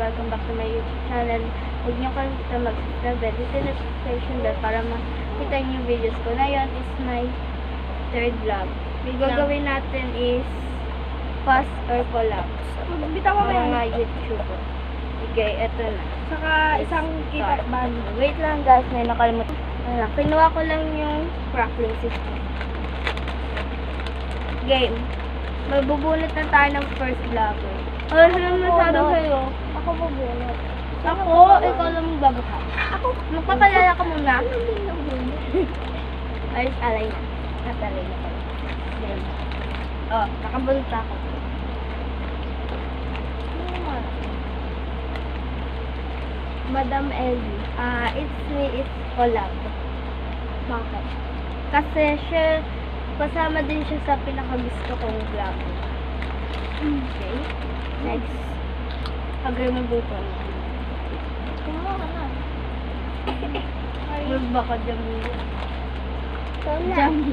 welcome back to my YouTube channel. Huwag niyo kalimutan mag-subscribe at hit the notification bell para makita niyo yung videos ko. Ngayon is my third vlog. Yung gagawin natin is fast or collab. Bitaw mo yan. Mga YouTuber. Okay, eto na. Saka isang kita band. Wait lang guys, may nakalimutan. Ayan, kinuha ko lang yung crackling system. Game. Magbubunot na tayo ng first vlogger. Ay, halang masyado sa'yo. Ako bubunot. Ako, ikaw lang magbabaha. Ako. Magpapalala ka muna. Ay, alay na. Natalay na pala. Game. Oh, nakabunot ako. Madam Ellie. It's me, it's collab. Bakit? Kasi siya, kasama din siya sa pinakagusto kong vlog. Okay. Next. Agay mo buto. Kumuha ka na. Wag baka Jamil. Wala. Jamil.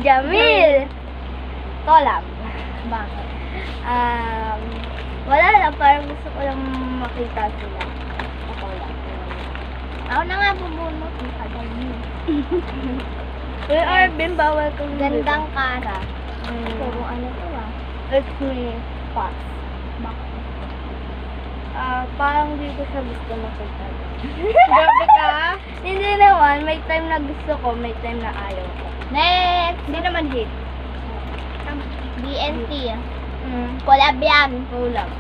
Jamil! Collab. Bakit? Wala lang. Parang gusto ko lang makita sila. Collab. Ako na nga bubunot. Ang tagal mo. Uy, Arvin, bawal kang Gandang kara. Mm. Puro ano to ah. It's me. Pass. Bakit? Parang di ko siya gusto makita. Grabe ka? Hindi naman. May time na gusto ko, may time na ayaw ko. Next! Hindi naman hate. BNT. Mm. Collab yan. Collab.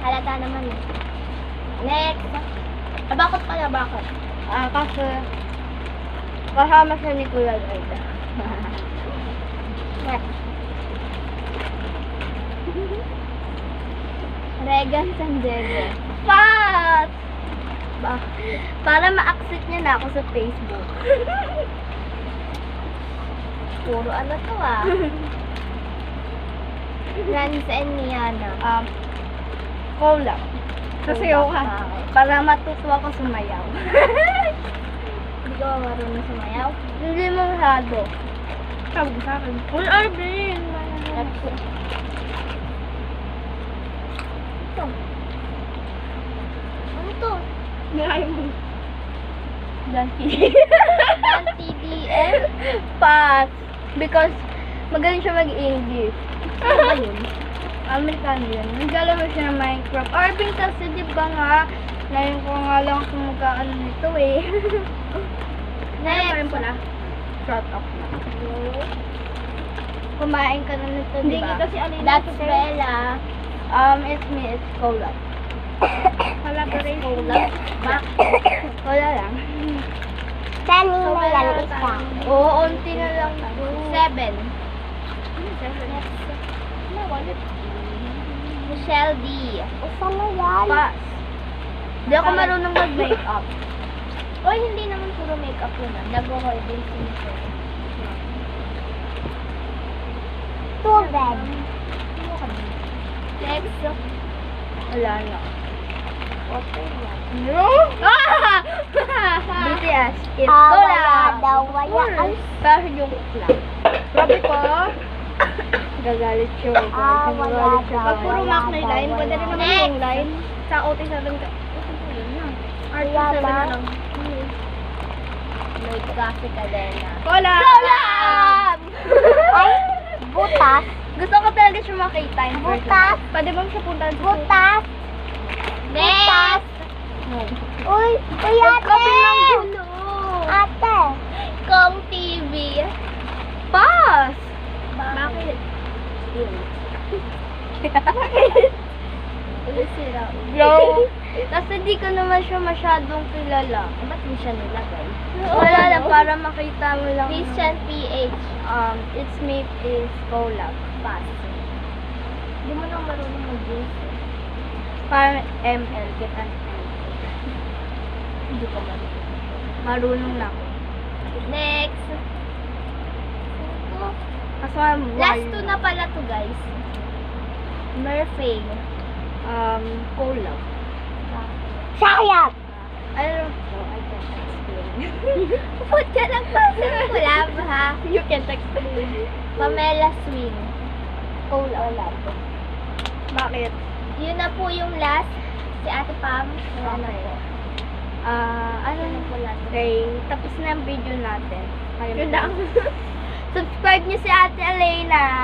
Halata naman eh. Next! Bakit pala? Bakit? Kasi kasama siya ni Kuya Aida. Next. Regan San Diego. Pat! Para ma-accept niya na ako sa Facebook. Puro ano to ah. Rans and Niana. Collab. Sasayaw ka. Para matutuwa ko sumayaw. Hindi ka ba marunong sumayaw? Hindi mo masyado. Tawag sa akin. Uy, Arvin! Ito. Ano to? Nakain mo. Dante. Dan TDM? Pass. Because magaling siya mag-English. Ano ba yun? Amerikano yun. Naglalaro siya ng Minecraft. Arvin kasi di ba nga, ngayon ko nga lang kung magkaano nito eh. Next. Ano pa rin shut up na. Kumain ka na nito, di ba? kasi ano yun? That's Bella. It's me, it's Cola. Collaboration. Wala lang. Sani na lang isa. Oo, unti na lang. 7. Michelle D. Isa na yan. Pass. Di ako marunong mag-makeup. Oy, hindi naman puro makeup yun ah. Nag-hold din si Michelle. Tubig. Next. Wala na. Water yan. No? BTS, it's Cola. Wala. Pero yung lang. Grabe ko. Gagalit siya. Wala daw. Pag puro Mac na yung line, pwede rin naman Next. yung line. Sa OT7 ka. Wala RT7 ba? na lang. May klase ka din ah. Cola! Ay, butas. Gusto ko talaga siya makita in person. Butas. Pwede bang siya punta sa Butas. Next. No. Uy, Huwag ka ate. pinanggulo. Ate. Kong TV. Pass! Bakit? Bro, kasi di ko naman siya masyadong kilala. Ba't di siya nilagay? Wala lang, para makita mo lang. Christian PH. It's me, is Collab. Pass. Hindi mo nang marunong mag-use. Parang ML, kita ML. Hindi ko marunong. Marunong na ako. Next. Kaso Last 2 na pala to guys. Murphy. Collab. Sayap! I don't know, I can't explain. Put ka lang pa sa collab ha. You can't explain. Pamela Swing. Collab. Bakit? Yun na po yung last. Si Ate Pam. Wala na po. Ano na po natin? Okay, tapos na ang video natin. Yun lang. Subscribe niyo si Ate Elena.